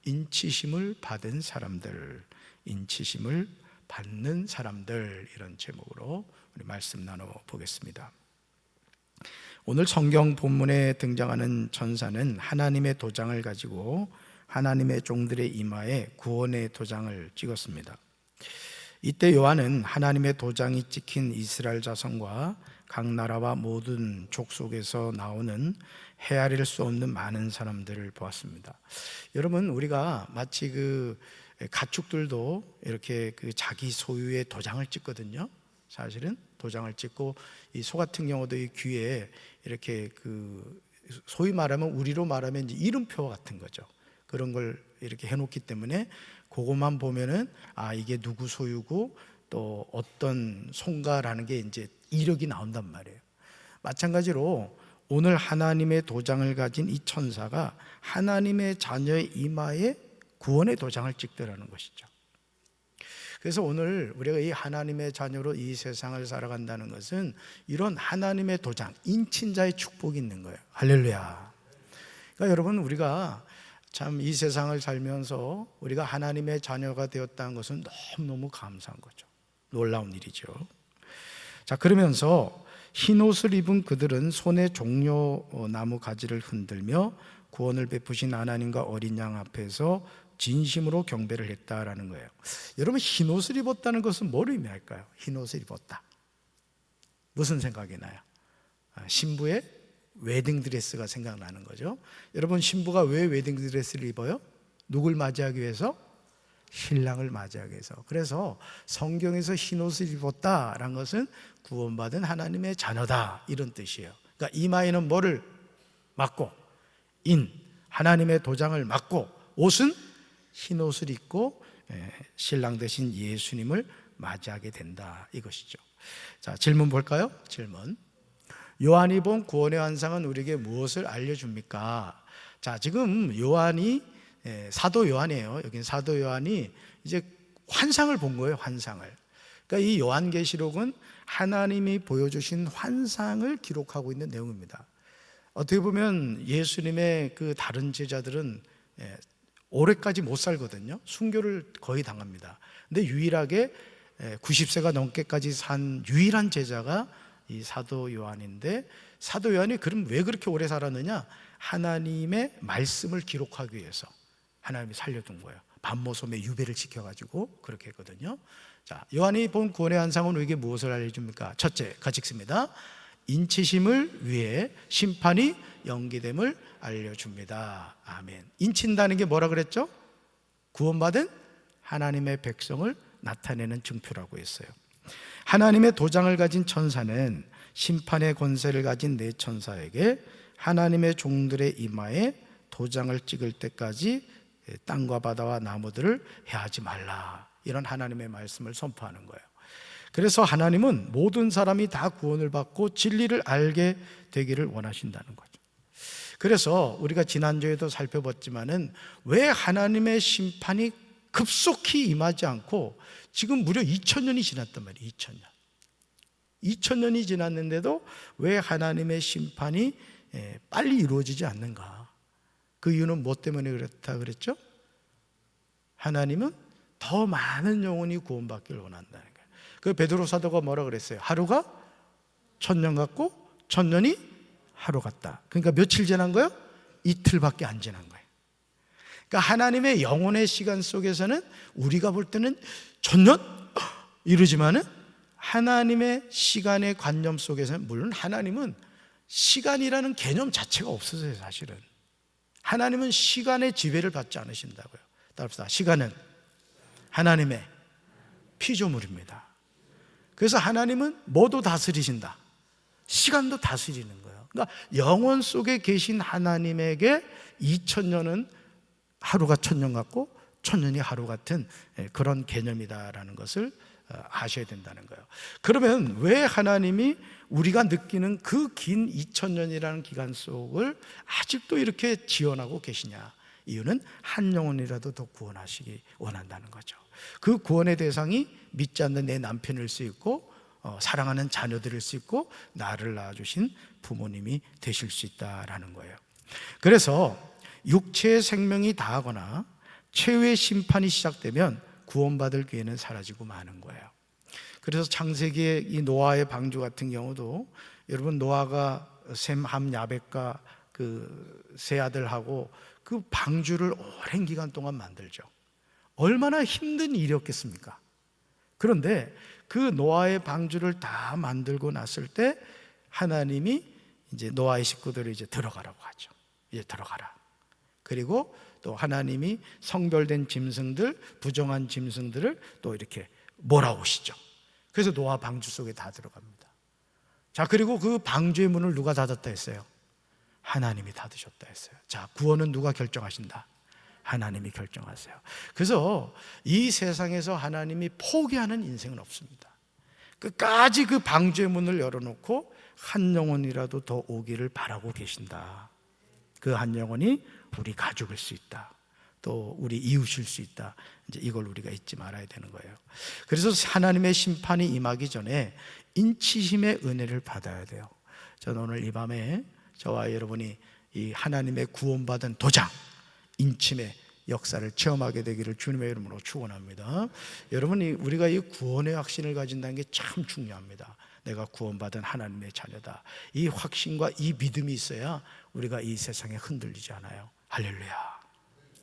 인치심을 받은 사람들, 인치심을 받는 사람들, 이런 제목으로 우리 말씀 나눠보겠습니다. 오늘 성경 본문에 등장하는 천사는 하나님의 도장을 가지고 하나님의 종들의 이마에 구원의 도장을 찍었습니다. 이때 요한은 하나님의 도장이 찍힌 이스라엘 자손과 각 나라와 모든 족속에서 나오는 헤아릴 수 없는 많은 사람들을 보았습니다. 여러분, 우리가 마치 가축들도 이렇게 자기 소유의 도장을 찍거든요. 사실은 도장을 찍고, 이 소 같은 경우도 이 귀에 이렇게 소위 말하면, 우리로 말하면 이제 이름표 같은 거죠. 그런 걸 이렇게 해놓기 때문에 그것만 보면은 이게 누구 소유고 또 어떤 손가라는 게 이제 이력이 나온단 말이에요. 마찬가지로 오늘 하나님의 도장을 가진 이 천사가 하나님의 자녀의 이마에 구원의 도장을 찍더라는 것이죠. 그래서 오늘 우리가 이 하나님의 자녀로 이 세상을 살아간다는 것은 이런 하나님의 도장, 인친자의 축복이 있는 거예요. 할렐루야. 그러니까 여러분, 우리가 참 이 세상을 살면서 우리가 하나님의 자녀가 되었다는 것은 너무너무 감사한 거죠. 놀라운 일이죠. 자, 그러면서 흰 옷을 입은 그들은 손에 종려나무 가지를 흔들며 구원을 베푸신 하나님과 어린 양 앞에서 진심으로 경배를 했다라는 거예요. 여러분, 흰 옷을 입었다는 것은 뭘 의미할까요? 흰 옷을 입었다. 무슨 생각이 나요? 신부의 웨딩드레스가 생각나는 거죠. 여러분, 신부가 왜 웨딩드레스를 입어요? 누굴 맞이하기 위해서? 신랑을 맞이하기 위해서. 그래서 성경에서 흰옷을 입었다라는 것은 구원받은 하나님의 자녀다, 이런 뜻이에요. 그러니까 이마에는 뭐를 맞고, 하나님의 도장을 맞고, 옷은 흰옷을 입고 신랑 되신 예수님을 맞이하게 된다, 이것이죠. 자, 질문 볼까요? 질문. 요한이 본 구원의 환상은 우리에게 무엇을 알려줍니까? 자, 지금 요한이, 사도 요한이에요. 여긴 사도 요한이 이제 환상을 본 거예요. 환상을. 그러니까 이 요한계시록은 하나님이 보여주신 환상을 기록하고 있는 내용입니다. 어떻게 보면 예수님의 다른 제자들은 오래까지 못 살거든요. 순교를 거의 당합니다. 근데 유일하게 90세가 넘게까지 산 유일한 제자가 이 사도 요한인데, 사도 요한이 그럼 왜 그렇게 오래 살았느냐? 하나님의 말씀을 기록하기 위해서 하나님이 살려둔 거예요. 반모섬에 유배를 시켜가지고 그렇게 했거든요. 자, 요한이 본 구원의 환상은 우리에게 무엇을 알려줍니까? 첫째, 같이 읽습니다. 인치심을 위해 심판이 연기됨을 알려줍니다. 아멘. 인친다는 게 뭐라 그랬죠? 구원받은 하나님의 백성을 나타내는 증표라고 했어요. 하나님의 도장을 가진 천사는 심판의 권세를 가진 네 천사에게 하나님의 종들의 이마에 도장을 찍을 때까지 땅과 바다와 나무들을 해하지 말라, 이런 하나님의 말씀을 선포하는 거예요. 그래서 하나님은 모든 사람이 다 구원을 받고 진리를 알게 되기를 원하신다는 거죠. 그래서 우리가 지난주에도 살펴봤지만은 왜 하나님의 심판이 급속히 임하지 않고 지금 무려 2000년이 지났단 말이에요. 2000년이 지났는데도 왜 하나님의 심판이 빨리 이루어지지 않는가? 그 이유는 뭐 때문에 그렇다 그랬죠? 하나님은 더 많은 영혼이 구원받기를 원한다는 거예요. 그 베드로 사도가 뭐라 그랬어요? 하루가 1000년 같고 1000년이 하루 같다. 그러니까 며칠 지난 거예요? 이틀밖에 안 지난 거예요. 그러니까 하나님의 영혼의 시간 속에서는 우리가 볼 때는 1000년? 이러지만은 하나님의 시간의 관념 속에서는, 물론 하나님은 시간이라는 개념 자체가 없어서요. 사실은 하나님은 시간의 지배를 받지 않으신다고요. 따라합시다. 시간은 하나님의 피조물입니다. 그래서 하나님은 뭐도 다스리신다. 시간도 다스리는 거예요. 그러니까 영혼 속에 계신 하나님에게 2000년은 하루가 1000년 같고 1000년이 하루 같은 그런 개념이다라는 것을 아셔야 된다는 거예요. 그러면 왜 하나님이 우리가 느끼는 그 긴 2000년이라는 기간 속을 아직도 이렇게 지원하고 계시냐? 이유는 한 영혼이라도 더 구원하시기 원한다는 거죠. 그 구원의 대상이 믿지 않는 내 남편일 수 있고, 사랑하는 자녀들일 수 있고, 나를 낳아주신 부모님이 되실 수 있다라는 거예요. 그래서 육체의 생명이 다하거나 최후의 심판이 시작되면 구원받을 기회는 사라지고 마는 거예요. 그래서 창세기의 이 노아의 방주 같은 경우도 여러분, 노아가 셈, 함, 야벳과 그 세 아들하고 그 방주를 오랜 기간 동안 만들죠. 얼마나 힘든 일이었겠습니까? 그런데 그 노아의 방주를 다 만들고 났을 때 하나님이 이제 노아의 식구들을 이제 들어가라고 하죠. 이제 들어가라. 그리고 또 하나님이 성별된 짐승들, 부정한 짐승들을 또 이렇게 몰아오시죠. 그래서 노아 방주 속에 다 들어갑니다. 자, 그리고 그 방주의 문을 누가 닫았다 했어요? 하나님이 닫으셨다 했어요. 자, 구원은 누가 결정하신다? 하나님이 결정하세요. 그래서 이 세상에서 하나님이 포기하는 인생은 없습니다. 끝까지 그 방주의 문을 열어놓고 한 영혼이라도 더 오기를 바라고 계신다. 그 한 영혼이 우리 가족일 수 있다, 또 우리 이웃일 수 있다. 이제 이걸 우리가 잊지 말아야 되는 거예요. 그래서 하나님의 심판이 임하기 전에 인치심의 은혜를 받아야 돼요. 저는 오늘 이 밤에 저와 여러분이 이 하나님의 구원받은 도장, 인침의 역사를 체험하게 되기를 주님의 이름으로 축원합니다. 여러분이 우리가 이 구원의 확신을 가진다는 게 참 중요합니다. 내가 구원받은 하나님의 자녀다. 이 확신과 이 믿음이 있어야 우리가 이 세상에 흔들리지 않아요. 할렐루야.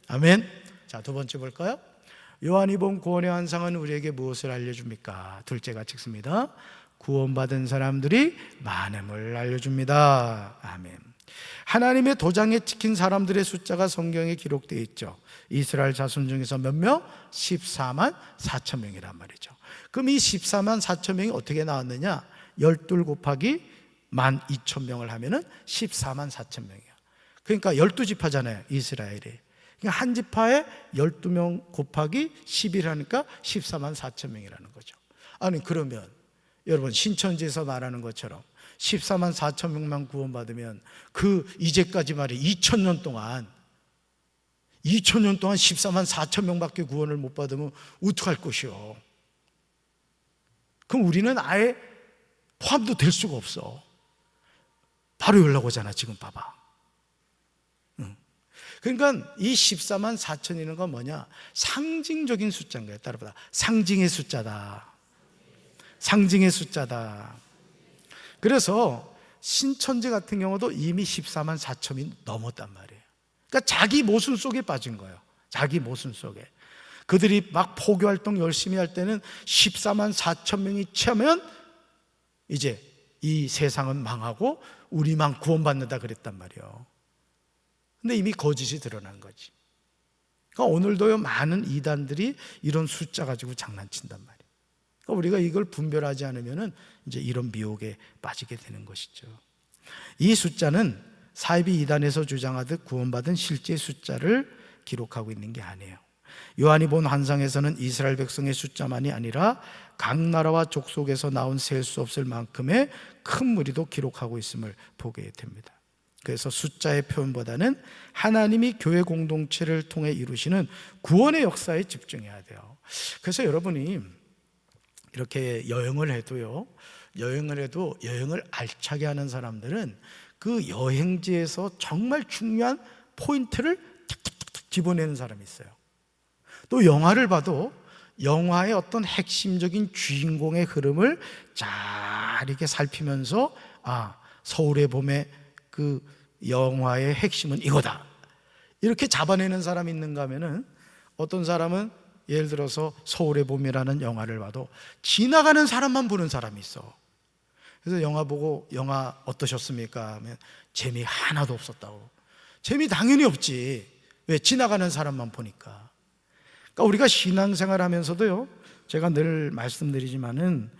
아멘. 자, 두 번째 볼까요? 요한이 본 구원의 환상은 우리에게 무엇을 알려줍니까? 둘째가 찍습니다. 구원받은 사람들이 많음을 알려줍니다. 아멘. 하나님의 도장에 찍힌 사람들의 숫자가 성경에 기록되어 있죠. 이스라엘 자손 중에서 몇 명? 14만 4천 명이란 말이죠. 그럼 이 14만 4천 명이 어떻게 나왔느냐? 12 곱하기 12,000명을 하면은 14만 4천 명이에요. 그러니까 12지파잖아요, 이스라엘이. 그러니까 한 지파에 12명 곱하기 10이라니까 14만 4천 명이라는 거죠. 아니, 그러면 여러분, 신천지에서 말하는 것처럼 14만 4천 명만 구원받으면 그 이제까지 말이 2000년 동안 14만 4천 명밖에 구원을 못 받으면 어떡할 것이요? 그럼 우리는 아예 포함도 될 수가 없어. 바로 연락 오잖아, 지금 봐봐. 그러니까 이 14만 4천이라는 건 뭐냐? 상징적인 숫자인 거예요. 따라보다 상징의 숫자다. 상징의 숫자다. 그래서 신천지 같은 경우도 이미 14만 4천이 넘었단 말이에요. 그러니까 자기 모순 속에 빠진 거예요. 자기 모순 속에. 그들이 막 포교활동 열심히 할 때는 14만 4천 명이 채우면 이제 이 세상은 망하고 우리만 구원받는다 그랬단 말이에요. 근데 이미 거짓이 드러난 거지. 그러니까 오늘도요, 많은 이단들이 이런 숫자 가지고 장난친단 말이에요. 그러니까 우리가 이걸 분별하지 않으면 이제 이런 미혹에 빠지게 되는 것이죠. 이 숫자는 사이비 이단에서 주장하듯 구원받은 실제 숫자를 기록하고 있는 게 아니에요. 요한이 본 환상에서는 이스라엘 백성의 숫자만이 아니라 각 나라와 족속에서 나온 셀 수 없을 만큼의 큰 무리도 기록하고 있음을 보게 됩니다. 그래서 숫자의 표현보다는 하나님이 교회 공동체를 통해 이루시는 구원의 역사에 집중해야 돼요. 그래서 여러분이 이렇게 여행을 해도 여행을 알차게 하는 사람들은 그 여행지에서 정말 중요한 포인트를 탁탁탁 집어내는 사람이 있어요. 또 영화를 봐도 영화의 어떤 핵심적인 주인공의 흐름을 잘 이렇게 살피면서 서울의 봄에 그 영화의 핵심은 이거다, 이렇게 잡아내는 사람이 있는가 하면은, 어떤 사람은 예를 들어서 서울의 봄이라는 영화를 봐도 지나가는 사람만 보는 사람이 있어. 그래서 영화 보고 영화 어떠셨습니까? 하면 재미 하나도 없었다고. 재미 당연히 없지. 왜? 지나가는 사람만 보니까. 그러니까 우리가 신앙생활 하면서도요, 제가 늘 말씀드리지만은,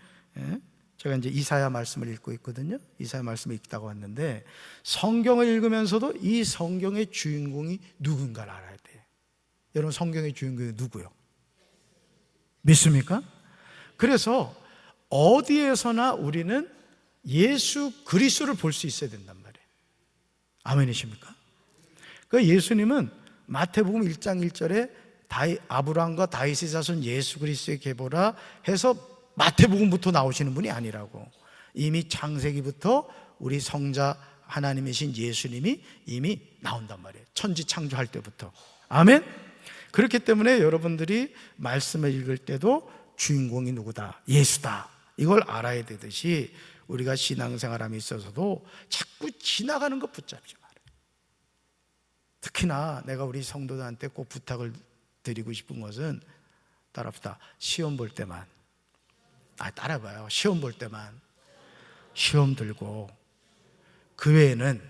제가 이제 이사야 말씀을 읽고 있거든요. 이사야 말씀을 읽다가 왔는데, 성경을 읽으면서도 이 성경의 주인공이 누군가를 알아야 돼. 여러분, 성경의 주인공이 누구요? 믿습니까? 그래서 어디에서나 우리는 예수 그리스도를 볼 수 있어야 된단 말이에요. 아멘이십니까? 그 예수님은 마태복음 1장 1절에 아브라함과 다윗의 자손 예수 그리스도의 계보라 해서 마태복음부터 나오시는 분이 아니라고. 이미 창세기부터 우리 성자 하나님이신 예수님이 이미 나온단 말이에요. 천지 창조할 때부터. 아멘. 그렇기 때문에 여러분들이 말씀을 읽을 때도 주인공이 누구다? 예수다. 이걸 알아야 되듯이 우리가 신앙생활함에 있어서도 자꾸 지나가는 것 붙잡지 말아요. 특히나 내가 우리 성도들한테 꼭 부탁을 드리고 싶은 것은 따라합시다. 시험 볼 때만, 따라봐요. 시험 볼 때만 시험 들고 그 외에는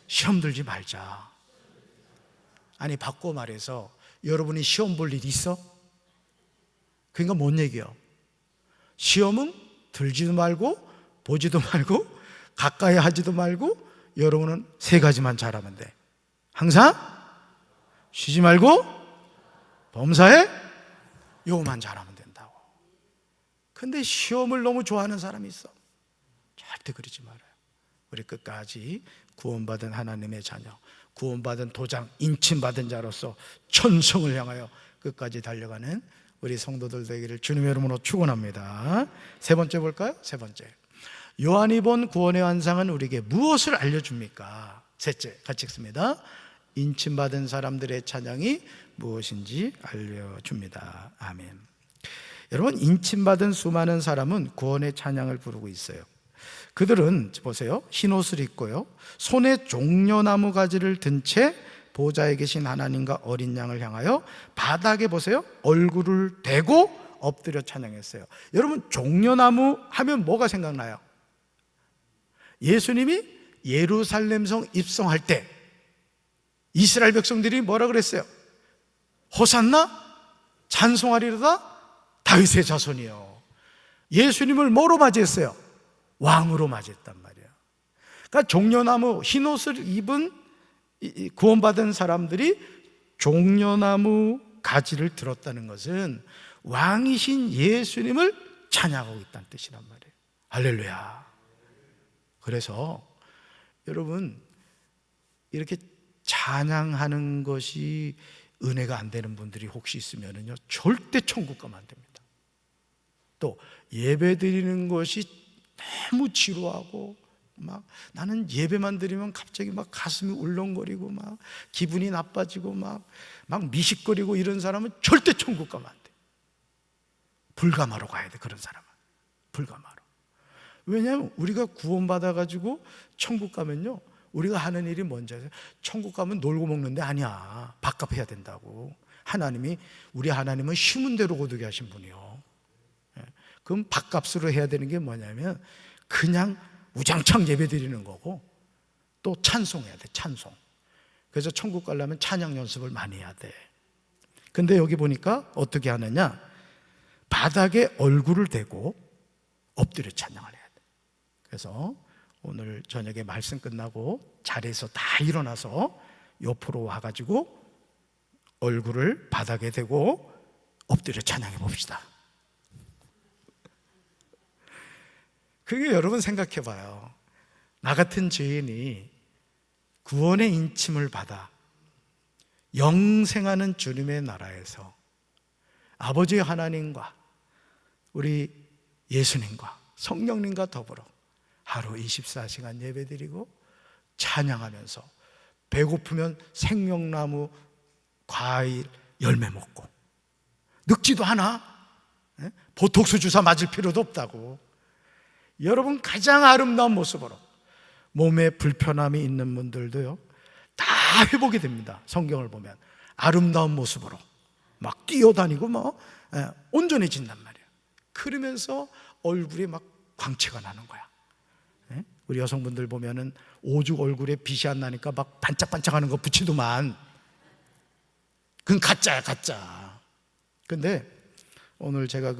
시험 들지 말자. 아니, 바꿔 말해서 여러분이 시험 볼 일 있어? 그러니까 뭔 얘기요? 시험은 들지도 말고 보지도 말고 가까이 하지도 말고 여러분은 세 가지만 잘하면 돼. 항상 쉬지 말고 범사에 요거만 잘하면 된다고. 근데 시험을 너무 좋아하는 사람이 있어. 절대 그러지 말아요. 우리 끝까지 구원받은 하나님의 자녀, 구원받은 도장, 인침받은 자로서 천성을 향하여 끝까지 달려가는 우리 성도들 되기를 주님의 이름으로 축원합니다. 세 번째 볼까요? 세 번째, 요한이 본 구원의 환상은 우리에게 무엇을 알려줍니까? 셋째, 같이 읽습니다. 인침받은 사람들의 찬양이 무엇인지 알려줍니다. 아멘. 여러분, 인침받은 수많은 사람은 구원의 찬양을 부르고 있어요. 그들은 보세요, 흰옷을 입고요, 손에 종려나무 가지를 든 채 보좌에 계신 하나님과 어린 양을 향하여 바닥에 보세요, 얼굴을 대고 엎드려 찬양했어요. 여러분, 종려나무 하면 뭐가 생각나요? 예수님이 예루살렘 성 입성할 때 이스라엘 백성들이 뭐라 그랬어요? 호산나 찬송하리로다 다윗의 자손이요. 예수님을 뭐로 맞이했어요? 왕으로 맞이했단 말이에요. 그러니까 종려나무, 흰옷을 입은 구원받은 사람들이 종려나무 가지를 들었다는 것은 왕이신 예수님을 찬양하고 있다는 뜻이란 말이에요. 할렐루야. 그래서 여러분, 이렇게 찬양하는 것이 은혜가 안 되는 분들이 혹시 있으면요, 절대 천국 가면 안 됩니다. 또 예배 드리는 것이 너무 지루하고 막 나는 예배만 드리면 갑자기 막 가슴이 울렁거리고 막 기분이 나빠지고 막 미식거리고 이런 사람은 절대 천국 가면 안 돼. 불가마로 가야 돼. 그런 사람은 불가마로. 왜냐하면 우리가 구원받아가지고 천국 가면요, 우리가 하는 일이 뭔지 아세요? 천국 가면 놀고 먹는 데 아니야. 밥값해야 된다고. 우리 하나님은 심은 대로 거두게 하신 분이요. 그럼 밥값으로 해야 되는 게 뭐냐면 그냥 우장창 예배 드리는 거고, 또 찬송해야 돼. 찬송. 그래서 천국 가려면 찬양 연습을 많이 해야 돼. 근데 여기 보니까 어떻게 하느냐, 바닥에 얼굴을 대고 엎드려 찬양을 해야 돼. 그래서 오늘 저녁에 말씀 끝나고 자리에서 다 일어나서 옆으로 와가지고 얼굴을 바닥에 대고 엎드려 찬양해 봅시다. 그게 여러분 생각해 봐요. 나 같은 죄인이 구원의 인침을 받아 영생하는 주님의 나라에서 아버지 하나님과 우리 예수님과 성령님과 더불어 하루 24시간 예배드리고 찬양하면서 배고프면 생명나무 과일 열매 먹고, 늙지도 않아. 보톡스 주사 맞을 필요도 없다고. 여러분, 가장 아름다운 모습으로, 몸에 불편함이 있는 분들도요, 다 회복이 됩니다. 성경을 보면 아름다운 모습으로 막 뛰어다니고 온전해진단 말이에요. 그러면서 얼굴에 막 광채가 나는 거야. 우리 여성분들 보면은 오죽 얼굴에 빛이 안 나니까 막 반짝반짝하는 거 붙이더만. 그건 가짜야, 가짜. 근데 오늘 제가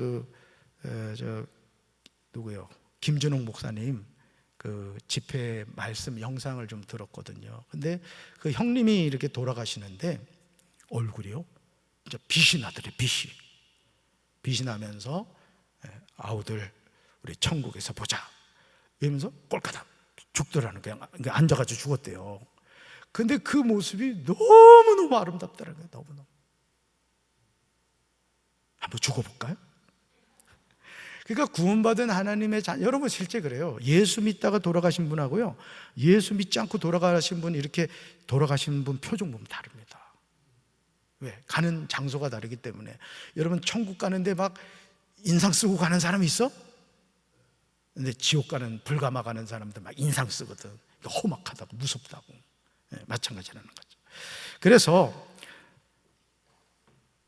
누구요? 김준홍 목사님 그 집회 말씀 영상을 좀 들었거든요. 근데 그 형님이 이렇게 돌아가시는데 얼굴이요, 진짜 빛이 나더래. 빛이 나면서 아우들 우리 천국에서 보자 이러면서 꼴까닥 죽더라는 거야. 앉아가지고 죽었대요. 근데 그 모습이 너무너무 아름답더라는 거예요. 너무너무. 한번 죽어볼까요? 그러니까 구원받은 하나님의 자녀, 여러분 실제 그래요. 예수 믿다가 돌아가신 분하고요, 예수 믿지 않고 돌아가신 분, 이렇게 돌아가신 분 표정 보면 다릅니다. 왜? 가는 장소가 다르기 때문에. 여러분 천국 가는데 막 인상 쓰고 가는 사람이 있어? 근데 지옥 가는, 불가마 가는 사람들 막 인상 쓰거든. 험악하다고, 무섭다고. 마찬가지라는 거죠. 그래서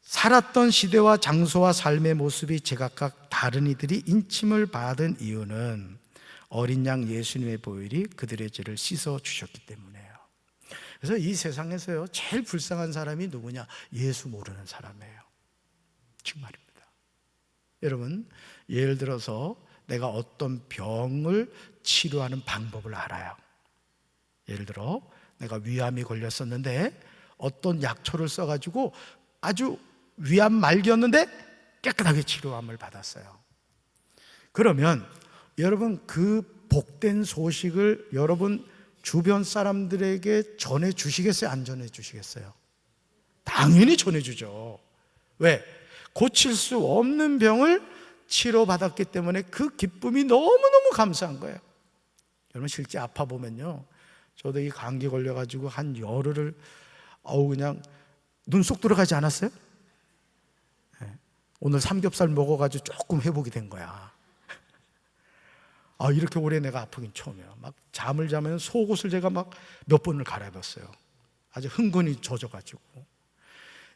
살았던 시대와 장소와 삶의 모습이 제각각 다른 이들이 인침을 받은 이유는 어린 양 예수님의 보혈이 그들의 죄를 씻어 주셨기 때문이에요. 그래서 이 세상에서요 제일 불쌍한 사람이 누구냐? 예수 모르는 사람이에요. 정말입니다. 여러분, 예를 들어서 내가 어떤 병을 치료하는 방법을 알아요. 예를 들어 내가 위암이 걸렸었는데 어떤 약초를 써가지고 아주 위암 말기였는데 깨끗하게 치료함을 받았어요. 그러면 여러분 그 복된 소식을 여러분 주변 사람들에게 전해 주시겠어요? 안 전해 주시겠어요? 당연히 전해 주죠. 왜? 고칠 수 없는 병을 치료받았기 때문에 그 기쁨이 너무너무 감사한 거예요. 여러분 실제 아파보면요, 저도 이 감기 걸려가지고 한 열흘을 그냥 눈 쏙 들어가지 않았어요? 오늘 삼겹살 먹어가지고 조금 회복이 된 거야. 이렇게 오래 내가 아프긴 처음이에요. 막 잠을 자면 속옷을 제가 막 몇 번을 갈아입었어요. 아주 흥건히 젖어가지고.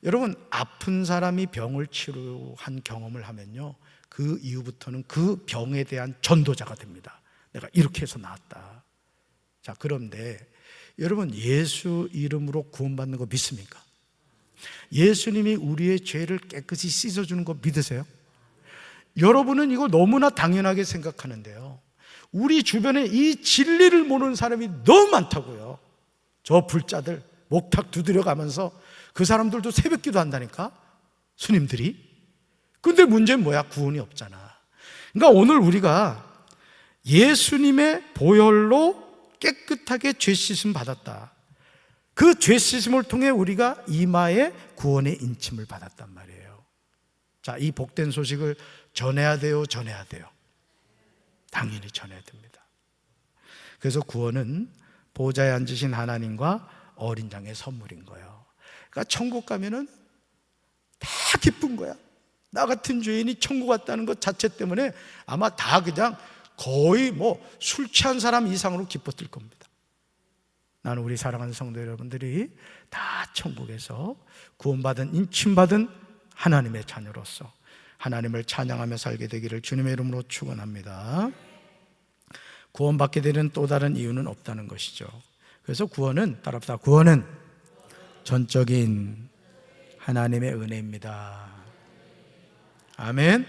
여러분 아픈 사람이 병을 치료한 경험을 하면요, 그 이후부터는 그 병에 대한 전도자가 됩니다. 내가 이렇게 해서 나았다. 자, 그런데 여러분 예수 이름으로 구원받는 거 믿습니까? 예수님이 우리의 죄를 깨끗이 씻어주는 거 믿으세요? 여러분은 이거 너무나 당연하게 생각하는데요, 우리 주변에 이 진리를 모르는 사람이 너무 많다고요. 저 불자들 목탁 두드려 가면서 그 사람들도 새벽기도 한다니까, 스님들이. 근데 문제는 뭐야? 구원이 없잖아. 그러니까 오늘 우리가 예수님의 보혈로 깨끗하게 죄 씻음 받았다. 그 죄 씻음을 통해 우리가 이마에 구원의 인침을 받았단 말이에요. 자, 이 복된 소식을 전해야 돼요, 전해야 돼요? 당연히 전해야 됩니다. 그래서 구원은 보좌에 앉으신 하나님과 어린 양의 선물인 거예요. 그러니까 천국 가면은 다 기쁜 거야. 나 같은 죄인이 천국 갔다는 것 자체 때문에 아마 다 그냥 거의 술 취한 사람 이상으로 기뻤을 겁니다. 나는 우리 사랑하는 성도 여러분들이 다 천국에서 구원받은, 인침받은 하나님의 자녀로서 하나님을 찬양하며 살게 되기를 주님의 이름으로 축원합니다. 구원받게 되는 또 다른 이유는 없다는 것이죠. 그래서 구원은, 따라합시다, 구원은 전적인 하나님의 은혜입니다. 아멘.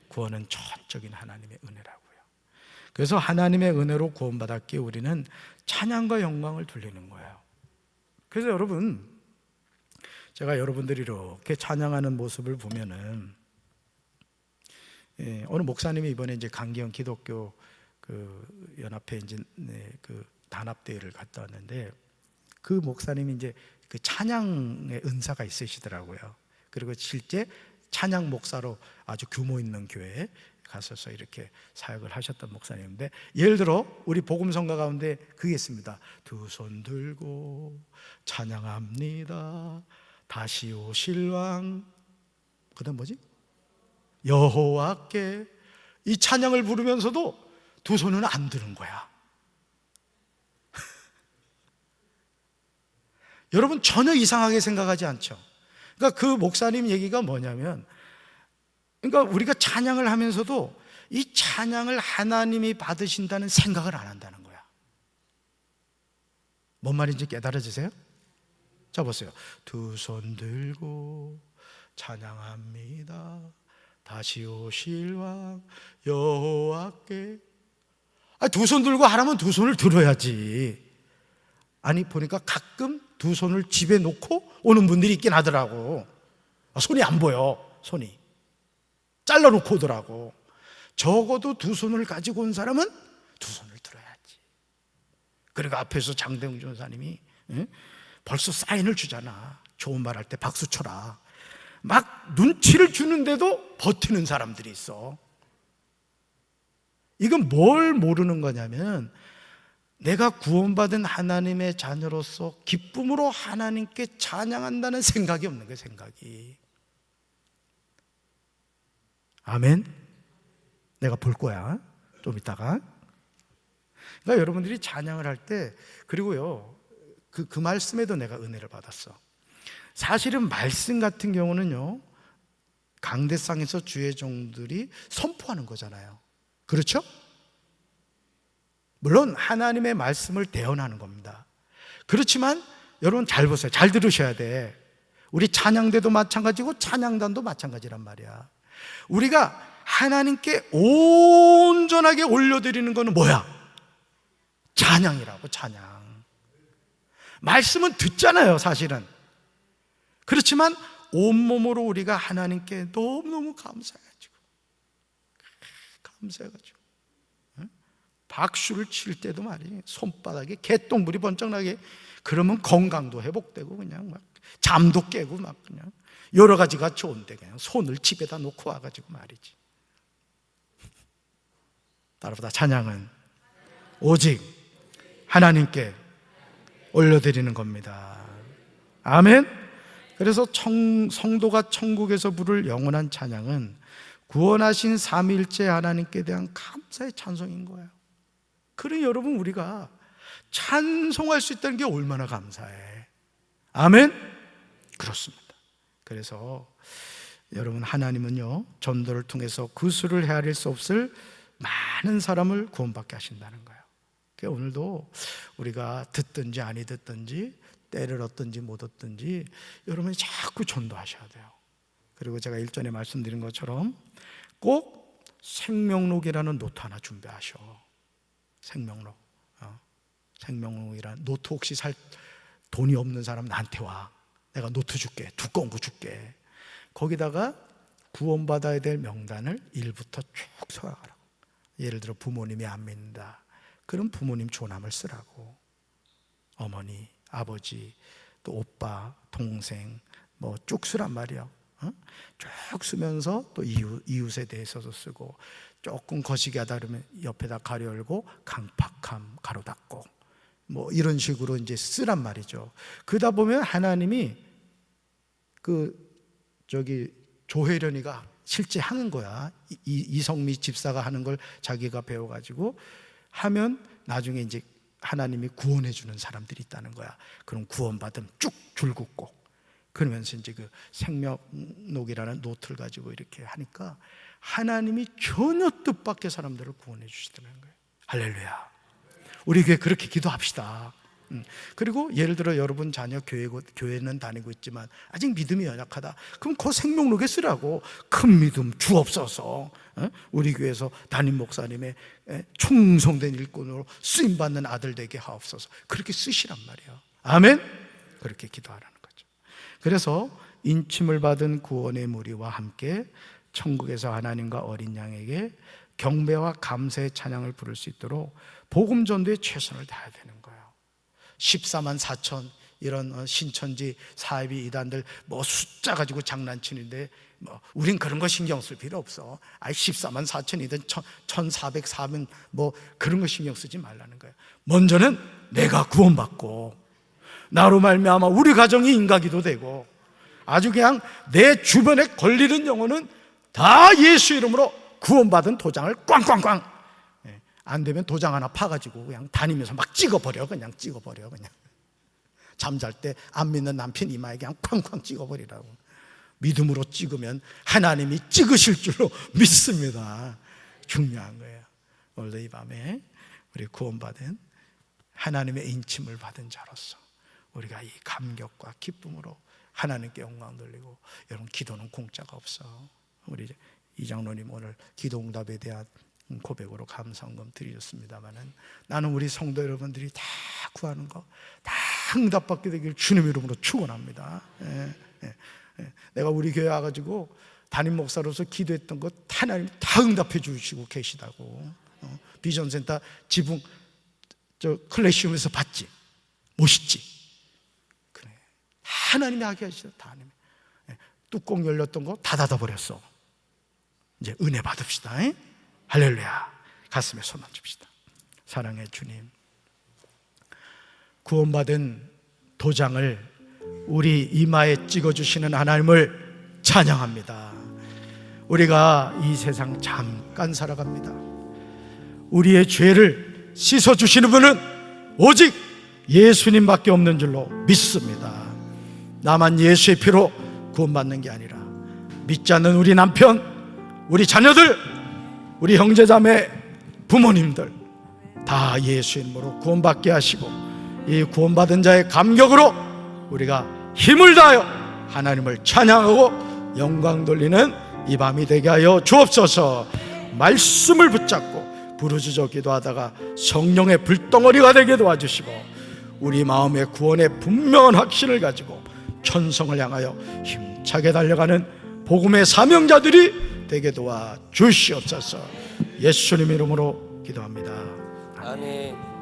구원은 전적인 하나님의 은혜라고요. 그래서 하나님의 은혜로 구원받았기에 우리는 찬양과 영광을 돌리는 거예요. 그래서 여러분, 제가 여러분들이 이렇게 찬양하는 모습을 보면은, 어느 목사님이 이번에 이제 강기영 기독교 그 연합회 이제 그 단합대회를 갔다 왔는데, 그 목사님이 이제 그 찬양의 은사가 있으시더라고요. 그리고 실제 찬양 목사로 아주 규모 있는 교회에 가셔서 이렇게 사역을 하셨던 목사님인데, 예를 들어 우리 복음성가 가운데 그게 있습니다. 두 손 들고 찬양합니다. 다시 오실 왕. 그다음 뭐지? 여호와께. 이 찬양을 부르면서도 두 손은 안 드는 거야. 여러분 전혀 이상하게 생각하지 않죠? 그러니까 그 목사님 얘기가 뭐냐면, 그러니까 우리가 찬양을 하면서도 이 찬양을 하나님이 받으신다는 생각을 안 한다는 거야. 뭔 말인지 깨달아지세요? 자, 보세요. 두 손 들고 찬양합니다. 다시 오실 왕 여호와께. 두 손 들고 하라면 두 손을 들어야지. 아니, 보니까 가끔 두 손을 집에 놓고 오는 분들이 있긴 하더라고. 손이 안 보여. 손이 잘라놓고 오더라고. 적어도 두 손을 가지고 온 사람은 두 손을 들어야지. 그러니까 앞에서 장대웅 전사님이 벌써 사인을 주잖아. 좋은 말 할 때 박수 쳐라. 막 눈치를 주는데도 버티는 사람들이 있어. 이건 뭘 모르는 거냐면, 내가 구원받은 하나님의 자녀로서 기쁨으로 하나님께 찬양한다는 생각이 없는 거예요. 생각이. 아멘. 내가 볼 거야, 좀 이따가. 그러니까 여러분들이 찬양을 할 때, 그리고요, 그 말씀에도 내가 은혜를 받았어. 사실은 말씀 같은 경우는요, 강대상에서 주의 종들이 선포하는 거잖아요. 그렇죠? 물론 하나님의 말씀을 대언하는 겁니다. 그렇지만 여러분 잘 보세요. 잘 들으셔야 돼. 우리 찬양대도 마찬가지고 찬양단도 마찬가지란 말이야. 우리가 하나님께 온전하게 올려드리는 거는 뭐야? 찬양이라고. 찬양. 말씀은 듣잖아요, 사실은. 그렇지만 온몸으로 우리가 하나님께 너무너무 감사해가지고 박수를 칠 때도 말이에요, 손바닥에 개똥물이 번쩍나게. 그러면 건강도 회복되고 그냥 막 잠도 깨고 막 그냥 여러 가지가 좋은데 그냥 손을 집에다 놓고 와가지고 말이지. 따라보다 찬양은 오직 하나님께 올려드리는 겁니다. 아멘. 그래서 성도가 천국에서 부를 영원한 찬양은 구원하신 삼위일체 하나님께 대한 감사의 찬송인 거예요. 그래 여러분, 우리가 찬송할 수 있다는 게 얼마나 감사해. 아멘. 그렇습니다. 그래서 여러분, 하나님은요, 전도를 통해서 그 수를 헤아릴 수 없을 많은 사람을 구원받게 하신다는 거예요. 그러니까 오늘도 우리가 듣든지 아니 듣든지, 때를 얻든지 못 얻든지 여러분이 자꾸 전도하셔야 돼요. 그리고 제가 일전에 말씀드린 것처럼 꼭 생명록이라는 노트 하나 준비하셔. 생명록. 생명록이란 노트 혹시 살 돈이 없는 사람 나한테 와. 내가 노트 줄게. 두꺼운 거 줄게. 거기다가 구원받아야 될 명단을 1부터 쭉 써가라고. 예를 들어 부모님이 안 믿는다. 그럼 부모님 조남을 쓰라고. 어머니, 아버지, 또 오빠, 동생 뭐 쭉 쓰란 말이야. 쭉 쓰면서 또 이웃에 대해서도 쓰고, 조금 거시기 하다 그러면 옆에다 가려 열고 강팍함 가로 닫고 뭐 이런 식으로 이제 쓰란 말이죠. 그러다 보면 하나님이 조혜련이가 실제 하는 거야. 이성미 집사가 하는 걸 자기가 배워가지고 하면 나중에 이제 하나님이 구원해 주는 사람들이 있다는 거야. 그럼 구원받음 쭉 줄긋고, 그러면서 이제 그 생명록이라는 노트를 가지고 이렇게 하니까 하나님이 전혀 뜻밖의 사람들을 구원해 주시더라는 거예요. 할렐루야. 우리 교회 그렇게 기도합시다. 그리고 예를 들어 여러분 자녀 교회는 다니고 있지만 아직 믿음이 연약하다. 그럼 그 생명록에 쓰라고. 큰 믿음 주옵소서. 우리 교회에서 담임 목사님의 충성된 일꾼으로 쓰임받는 아들 되게 하옵소서. 그렇게 쓰시란 말이에요. 아멘. 그렇게 기도하라는 거죠. 그래서 인침을 받은 구원의 무리와 함께 천국에서 하나님과 어린 양에게 경배와 감사의 찬양을 부를 수 있도록 복음 전도에 최선을 다해야 되는 거예요. 14만 4천 이런 신천지 사이비 이단들 뭐 숫자 가지고 장난치는데 뭐 우린 그런 거 신경 쓸 필요 없어. 14만 4천이든 1404명 뭐 그런 거 신경 쓰지 말라는 거예요. 먼저는 내가 구원받고 나로 말미암아 우리 가정이 인가기도 되고 아주 그냥 내 주변에 걸리는 영혼은 다 예수 이름으로 구원받은 도장을 꽝꽝꽝. 안 되면 도장 하나 파가지고 그냥 다니면서 막 찍어버려. 그냥 찍어버려. 그냥 잠잘 때 안 믿는 남편 이마에 그냥 쾅쾅 찍어버리라고. 믿음으로 찍으면 하나님이 찍으실 줄로 믿습니다. 중요한 거예요. 오늘 이 밤에 우리 구원받은 하나님의 인침을 받은 자로서 우리가 이 감격과 기쁨으로 하나님께 영광 돌리고, 여러분 기도는 공짜가 없어. 우리 이장로님 오늘 기도응답에 대한 고백으로 감사헌금 드리셨습니다마는 나는 우리 성도 여러분들이 다 구하는 거 다 응답받게 되길 주님 이름으로 축원합니다. 내가 우리 교회 와가지고 담임 목사로서 기도했던 것 하나님 다 응답해 주시고 계시다고. 비전센터 지붕 클래시움에서 봤지? 멋있지? 그래, 하나님이 하게 하시죠. 다 하나님. 뚜껑 열렸던 거 다 닫아버렸어. 이제 은혜 받읍시다. 할렐루야. 가슴에 손 얹읍시다. 사랑의 주님, 구원받은 도장을 우리 이마에 찍어주시는 하나님을 찬양합니다. 우리가 이 세상 잠깐 살아갑니다. 우리의 죄를 씻어주시는 분은 오직 예수님밖에 없는 줄로 믿습니다. 나만 예수의 피로 구원받는 게 아니라 믿지 않는 우리 남편, 우리 자녀들, 우리 형제자매, 부모님들 다 예수 이름으로 구원받게 하시고, 이 구원받은 자의 감격으로 우리가 힘을 다하여 하나님을 찬양하고 영광 돌리는 이 밤이 되게 하여 주옵소서. 말씀을 붙잡고 부르짖어 기도하다가 성령의 불덩어리가 되게 도와주시고, 우리 마음의 구원의 분명한 확신을 가지고 천성을 향하여 힘차게 달려가는 복음의 사명자들이 되게 도와 주시옵소서. 예수님 이름으로 기도합니다. 아멘.